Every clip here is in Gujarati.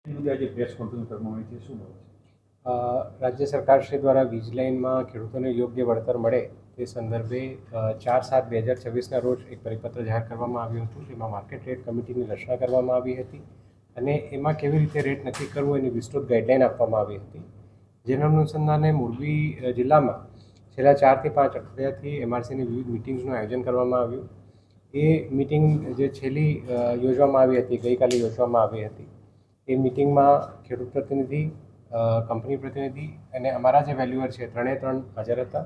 આજે પ્રેસ કોન્ફરન્સ કરવામાં આવી છે, શું બાબત છે? રાજ્ય સરકારશ્રી દ્વારા વીજ લાઇનમાં ખેડૂતોને યોગ્ય વળતર મળે તે સંદર્ભે 4/7/2026ના રોજ એક પરિપત્ર જાહેર કરવામાં આવ્યું હતું. જેમાં માર્કેટ રેટ કમિટીની રચના કરવામાં આવી હતી અને એમાં કેવી રીતે રેટ નક્કી કરવું એની વિસ્તૃત ગાઈડલાઇન આપવામાં આવી હતી. જેના અનુસંધાને મોરબી જિલ્લામાં છેલ્લા 4 થી 5 અઠવાડિયાથી એમઆરસીની વિવિધ મિટિંગ્સનું આયોજન કરવામાં આવ્યું. એ મિટિંગ જે છેલ્લી યોજવામાં આવી હતી, ગઈકાલે યોજવામાં આવી હતી, એ મિટિંગમાં ખેડૂત પ્રતિનિધિ, કંપની પ્રતિનિધિ અને અમારા જે વેલ્યુઅર છે ત્રણે ત્રણ હાજર હતા.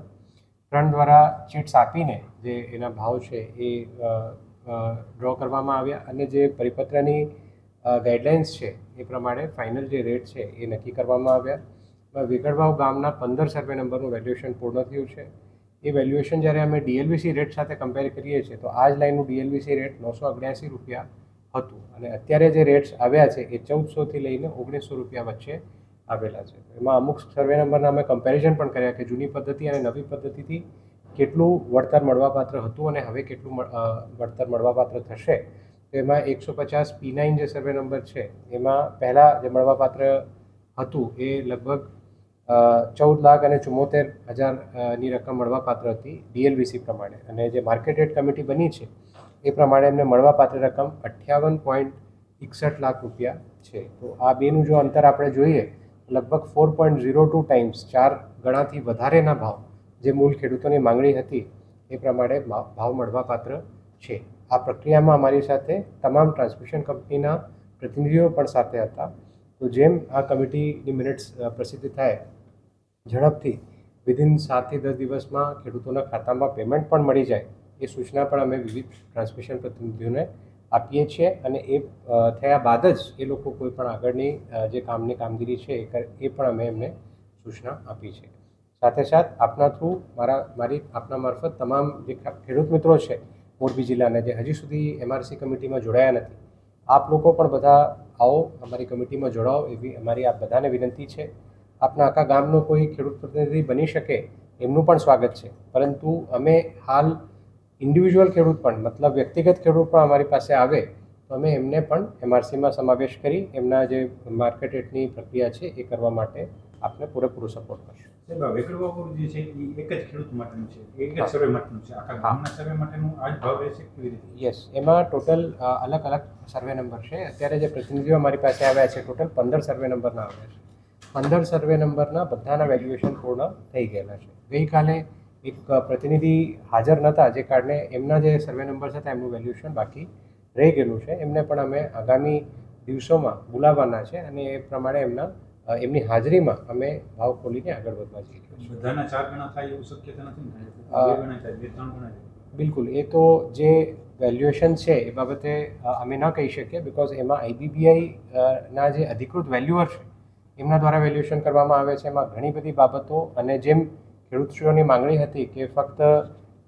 ત્રણ દ્વારા ચીટ્સ આપીને જે એના ભાવ છે એ ડ્રો કરવામાં આવ્યા અને જે પરિપત્રની ગાઈડલાઇન્સ છે એ પ્રમાણે ફાઇનલ જે રેટ છે એ નક્કી કરવામાં આવ્યા. વેગડવાવ ગામના 15 સર્વે નંબરનું વેલ્યુએશન પૂર્ણ થયું છે. એ વેલ્યુએશન જ્યારે અમે ડીએલવીસી રેટ સાથે કમ્પેર કરીએ છીએ તો આ જ લાઇનનું ડીએલવીસી રેટ ₹979 હતું અને અત્યારે જે રેટ્સ આવ્યા છે એ 1400થી લઈને 1900 રૂપિયા વચ્ચે આવેલા છે. એમાં અમુક સર્વે નંબરના અમે કમ્પેરિઝન પણ કર્યા કે જૂની પદ્ધતિ અને નવી પદ્ધતિથી કેટલું વળતર મળવાપાત્ર હતું અને હવે કેટલું વળતર મળવાપાત્ર થશે. તો એમાં 150 P9 જે સર્વે નંબર છે એમાં પહેલાં જે મળવાપાત્ર હતું એ લગભગ 14,74,000ની રકમ મળવાપાત્ર હતી ડીએલવીસી પ્રમાણે, અને જે માર્કેટ રેટ કમિટી બની છે એ પ્રમાણે એમને મળવાપાત્ર રકમ 58.61 લાખ રૂપિયા છે. તો આ બેનું જો અંતર આપણે જોઈએ લગભગ 4.02 ટાઈમ્સ 4 ગણાથી વધારેના ભાવ જે મૂળ ખેડૂતોની માંગણી હતી એ પ્રમાણે ભાવ મળવાપાત્ર છે. આ પ્રક્રિયામાં અમારી સાથે તમામ ટ્રાન્સમિશન કંપનીના પ્રતિનિધિઓ પણ સાથે હતા. તો જેમ આ કમિટીની મિનિટ્સ પ્રસિદ્ધ થાય ઝડપથી વિધિન 7 થી 10 દિવસમાં ખેડૂતોના ખાતામાં પેમેન્ટ પણ મળી જાય એ સૂચના પણ અમે વિવિધ ટ્રાન્સમિશન પ્રતિનિધિઓને આપીએ છીએ અને એ થયા બાદ જ એ લોકો કોઈ પણ આગળની જે કામગીરી છે એ પણ અમે એમને સૂચના આપી છે. સાથે સાથ આપના થ્રુ આપના મારફત તમામ જે ખેડૂત મિત્રો છે મોરબી જિલ્લાના જે હજી સુધી એમઆરસી કમિટીમાં જોડાયા નથી, આપ લોકો પણ બધા આવો, અમારી કમિટીમાં જોડાઓ એવી અમારી આપ બધાને વિનંતી છે. આપના આખા ગામનો કોઈ ખેડૂત પ્રતિનિધિ બની શકે એમનું પણ સ્વાગત છે, પરંતુ અમે હાલ ઇન્ડિવિજ્યુઅલ ખેડૂત પણ મતલબ વ્યક્તિગત ખેડૂત પણ અમારી પાસે આવે તો અમે એમને પણ એમઆરસીમાં સમાવેશ કરી એમના જે માર્કેટ રેટની પ્રક્રિયા છે એ કરવા માટે આપને પૂરેપૂરો સપોર્ટ કરશું. વેગડવાવ જે છે એ એક જ ખેડૂત માટેનું છે, એક જ સર્વે માટેનું છે, આખા ગામના સર્વે માટેનું આ જ ભાવ રહેશે કેવી રીતે? યસ, એમાં ટોટલ અલગ અલગ સર્વે નંબર છે. અત્યારે જે પ્રતિનિધિઓ અમારી પાસે આવ્યા છે ટોટલ 15 સર્વે નંબરના આવ્યા છે. 15 સર્વે નંબરના બધાના વેલ્યુએશન પૂર્ણ થઈ ગયેલા છે. ગઈકાલે એક પ્રતિનિધિ હાજર નહોતા જે કારણે એમના જે સર્વે નંબર હતા એમનું વેલ્યુએશન બાકી રહી ગયેલું છે. એમને પણ અમે આગામી દિવસોમાં બોલાવવાના છે અને એ પ્રમાણે એમની હાજરીમાં અમે ભાવ ખોલીને આગળ વધવા જઈ રહ્યા છીએ. બધાના 4 ગણા થાય એવું શક્યતા નથી ને? 2 ગણા થાય, 2-3 ગણા થાય? બિલકુલ, એ તો જે વેલ્યુએશન છે એ બાબતે અમે ન કહી શકીએ, બિકોઝ એમાં આઈબીબીઆઈના જે અધિકૃત વેલ્યુઅર છે એમના દ્વારા વેલ્યુએશન કરવામાં આવે છે. એમાં ઘણી બધી બાબતો અને જેમ ખેડૂતશ્રીઓની માંગણી હતી કે ફક્ત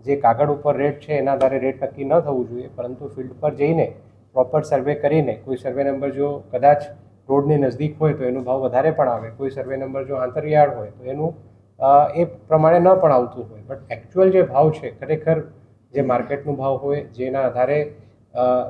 જે કાગળ ઉપર રેટ છે એના આધારે રેટ નક્કી ન થવું જોઈએ, પરંતુ ફિલ્ડ પર જઈને પ્રોપર સર્વે કરીને કોઈ સર્વે નંબર જો કદાચ રોડની નજદીક હોય તો એનો ભાવ વધારે પણ આવે, કોઈ સર્વે નંબર જો આંતરિયાળ હોય તો એનું એ પ્રમાણે ન પણ આવતું હોય. બટ એકચ્યુઅલ જે ભાવ છે ખરેખર જે માર્કેટનો ભાવ હોય જેના આધારે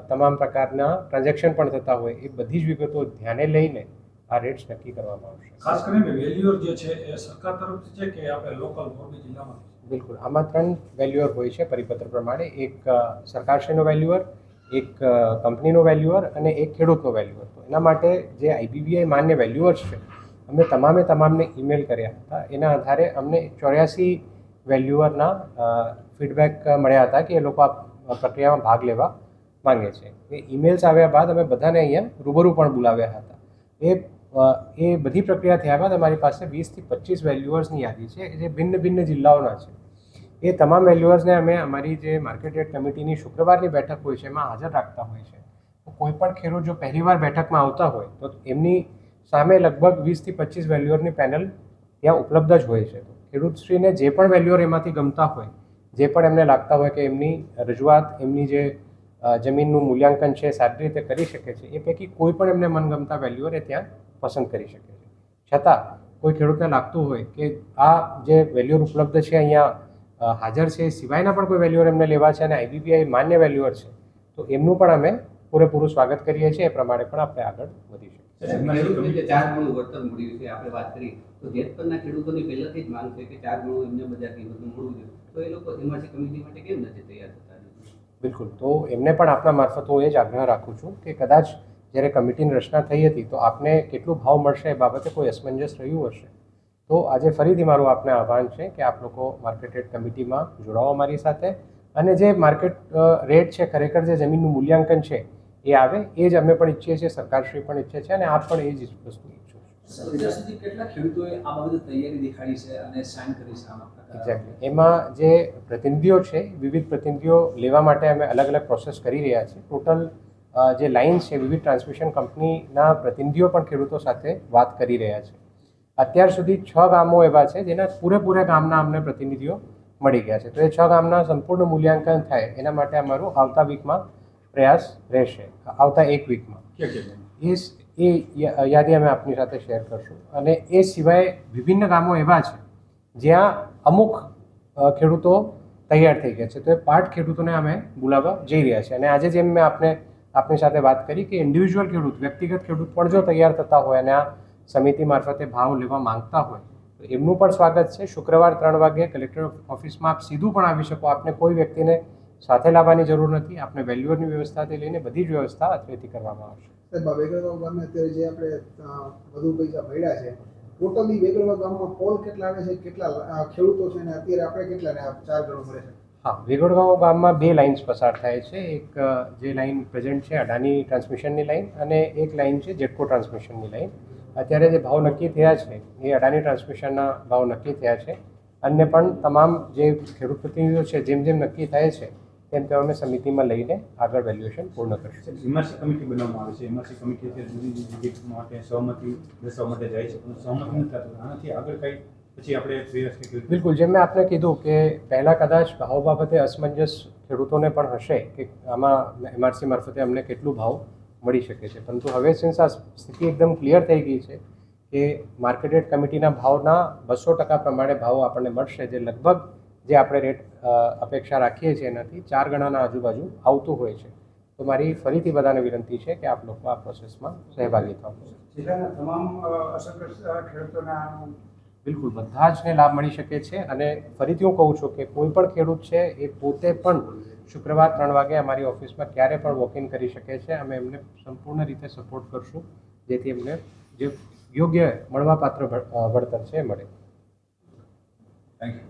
તમામ પ્રકારના ટ્રાન્ઝેક્શન પણ થતા હોય એ બધી જ વિગતો ધ્યાને લઈને આ રેટ્સ નક્કી કરવામાં આવશે. ખાસ કરીને વેલ્યુઅર જે છે એ સરકાર તરફથી છે કે આપણે લોકલ મોરબી જિલ્લામાં? બિલકુલ, આમાં 3 વેલ્યુઅર હોય છે પરિપત્ર પ્રમાણે. એક સરકારશ્રીનો વેલ્યુઅર, એક કંપનીનો વેલ્યુઅર અને એક ખેડૂતનો વેલ્યુઅર. તો એના માટે જે આઈબીબીઆઈ માન્ય વેલ્યુઅર્સ છે અમે તમામને ઈમેલ કર્યા હતા. એના આધારે અમને 84 વેલ્યુઅરના ફીડબેક મળ્યા હતા કે એ લોકો આ પ્રક્રિયામાં ભાગ લેવા માંગે છે. એ ઈમેલ્સ આવ્યા બાદ અમે બધાને અહીંયા રૂબરૂ પણ બોલાવ્યા હતા. એ બધી પ્રક્રિયા થયા બાદ અમારી પાસે 20 થી 25 વેલ્યુઅર્સની યાદી છે જે ભિન્ન જિલ્લાઓના છે. એ તમામ વેલ્યુઅર્સને અમે અમારી જે માર્કેટ રેટ કમિટીની શુક્રવારની બેઠક હોય છે એમાં હાજર રાખતા હોય છે. તો કોઈ પણ ખેડૂત જો પહેલીવાર બેઠકમાં આવતા હોય તો એમની સામે લગભગ 20 થી 25 વેલ્યુઅરની પેનલ ત્યાં ઉપલબ્ધ જ હોય છે. તો ખેડૂતશ્રીને જે પણ વેલ્યુઅર એમાંથી ગમતા હોય, જે પણ એમને લાગતા હોય કે એમની રજૂઆત, એમની જે જમીનનું મૂલ્યાંકન છે સારી રીતે કરી શકે છે, એ પૈકી કોઈ પણ એમને મનગમતા વેલ્યુઅર એ ત્યાં પસંદ કરી શકે છે. છતાં કોઈ ખેડૂતને લાગતું હોય કે આ જે વેલ્યુઅર ઉપલબ્ધ છે અહીંયા હાજર છે એ સિવાયના પણ કોઈ વેલ્યુઅર એમને લેવા છે અને આઈબીબીઆઈ માન્ય વેલ્યુઅર છે તો એમનું પણ અમે પૂરેપૂરું સ્વાગત કરીએ છીએ. એ પ્રમાણે પણ આપણે આગળ વધી શકીએ. ખેડૂતોને જે 4 ગણું વળતર મળ્યું છે આપણે વાત કરી તો જેતપરના ખેડૂતોની પહેલાથી જ માંગ છે કે 4 ગણું એમને બજાર કિંમતનું મળવું જોઈએ, તો એ લોકો એમઆરસી કમિટી માટે કેમ નથી તૈયાર થતા? બિલકુલ, તો એમને પણ આપના મારફત હું એ જ આગ્રહ રાખું છું કે કદાચ જ્યારે કમિટીની રચના થઈ હતી તો આપને કેટલું ભાવ મળશે એ બાબતે કોઈ અસમંજસ રહ્યું હશે, તો આજે ફરીથી મારું આપને આહ્વાન છે કે આપ લોકો માર્કેટ રેટ કમિટીમાં જોડાઓ અમારી સાથે, અને જે માર્કેટ રેટ છે, ખરેખર જે જમીનનું મૂલ્યાંકન છે એ આવે, એ જ અમે પણ ઈચ્છીએ છીએ, સરકારશ્રી પણ ઈચ્છે છે અને આપ પણ એ જ વસ્તુ ઈચ્છો છો. અત્યાર સુધી કેટલા ખેડૂતોએ આ બાબતે તૈયારી દેખાડી છે અને સાઇન કરી છે આમાં? એક્ઝેક્ટલી, એમાં જે પ્રતિનિધિઓ છે, વિવિધ પ્રતિનિધિઓ લેવા માટે અમે અલગ અલગ પ્રોસેસ કરી રહ્યા છીએ. ટોટલ જે લાઇન્સ છે, વિવિધ ટ્રાન્સમિશન કંપનીના પ્રતિનિધિઓ પણ ખેડૂતો સાથે વાત કરી રહ્યા છે. અત્યાર સુધી 6 ગામો એવા છે જેના પૂરેપૂરા ગામના અમને પ્રતિનિધિઓ મળી ગયા છે, તો એ 6 ગામના સંપૂર્ણ મૂલ્યાંકન થાય એના માટે અમારું આવતા વીકમાં પ્રયાસ રહેશે, આવતા 1 વીકમાં. એ યાદી અમે આપની સાથે શેર કરશું. અને એ સિવાય વિભિન્ન ગામો એવા છે જ્યાં અમુક ખેડૂતો તૈયાર થઈ ગયા છે, તો એ પાર્ટ ખેડૂતોને અમે બોલાવવા જઈ રહ્યા છીએ. અને આજે જેમ મેં આપની સાથે વાત કરી કે ઇન્ડિવિજ્યુઅલ ખેડૂત, વ્યક્તિગત ખેડૂત પણ જો તૈયાર થતા હોય અને આ સમિતિ મારફતે ભાવ લેવા માંગતા હોય તો એમનું પણ સ્વાગત છે. શુક્રવાર 3 વાગ્યે કલેક્ટર ઓફિસમાં આપ સીધું પણ આવી શકો, આપને કોઈ વ્યક્તિને સાથે લાવવાની જરૂર નથી. આપને વેલ્યુઅરની વ્યવસ્થાથી લઈને બધી જ વ્યવસ્થા અત્રેથી કરવામાં આવશે. વેગળવા ગામે અત્યારે જે આપણે વધુ પૈસા મળ્યા છે, ટોટલી વેગળવા ગામમાં પોલ કેટલા આવે છે, કેટલા ખેડૂતો છે અને અત્યારે આપણે કેટલાને 4 ગણું મળે છે? હા, વેગળગાંવ ગામમાં 2 લાઇન્સ પસાર થાય છે. એક જે લાઇન પ્રેઝન્ટ છે અડાની ટ્રાન્સમિશનની લાઇન, અને એક લાઇન છે જેટકો ટ્રાન્સમિશનની લાઇન. અત્યારે જે ભાવ નક્કી થયા છે એ અડાની ટ્રાન્સમિશનના ભાવ નક્કી થયા છે. અન્ય પણ તમામ જે ખેડૂત પ્રતિનિધિઓ છે જેમ જેમ નક્કી થાય છે તેમ તેમ અમે સમિતિમાં લઈને આગળ વેલ્યુએશન પૂર્ણ કરીશું. એમઆરસી કમિટી બનાવવામાં આવે છે, એમઆરસી કમિટી જુદી જુદી માટે સહમતિ દર્શાવવા માટે જાય છે, પણ સહમતિ નથી થતું. આનાથી આગળ કઈ પછી આપણે પ્રયાસ કરીએ? બિલકુલ, જેમ મેં આપને કીધું કે પહેલાં કદાચ ભાવ બાબતે અસમંજસ ખેડૂતોને પણ હશે કે આમાં એમઆરસી મારફતે અમને કેટલું ભાવ મળી શકે છે, પરંતુ હવે સિન્સ આ સ્થિતિ એકદમ ક્લિયર થઈ ગઈ છે કે માર્કેટ રેટ કમિટીના ભાવના 200% પ્રમાણે ભાવો આપણને મળશે, જે લગભગ જે આપણે રેટ અપેક્ષા રાખીએ છીએ એનાથી 4 ગણાના આજુબાજુ આવતું હોય છે. તો મારી ફરીથી બધાને વિનંતી છે કે આપ લોકો આ પ્રોસેસમાં સહભાગી થાઓ. જિલ્લાના તમામ અસરગ્રસ્ત ખેડૂતોના બિલકુલ બધા જને લાભ મળી શકે છે. અને ફરીથી હું કહું છું કે કોઈ પણ ખેડૂત છે એ પોતે પણ શુક્રવાર 3 વાગે અમારી ઓફિસમાં ક્યારે પણ વોક ઇન કરી શકે છે. અમે એમને સંપૂર્ણ રીતે સપોર્ટ કરશું જેથી એમને જે યોગ્ય મળવાપાત્ર વળતર છે એ મળે. Thank you.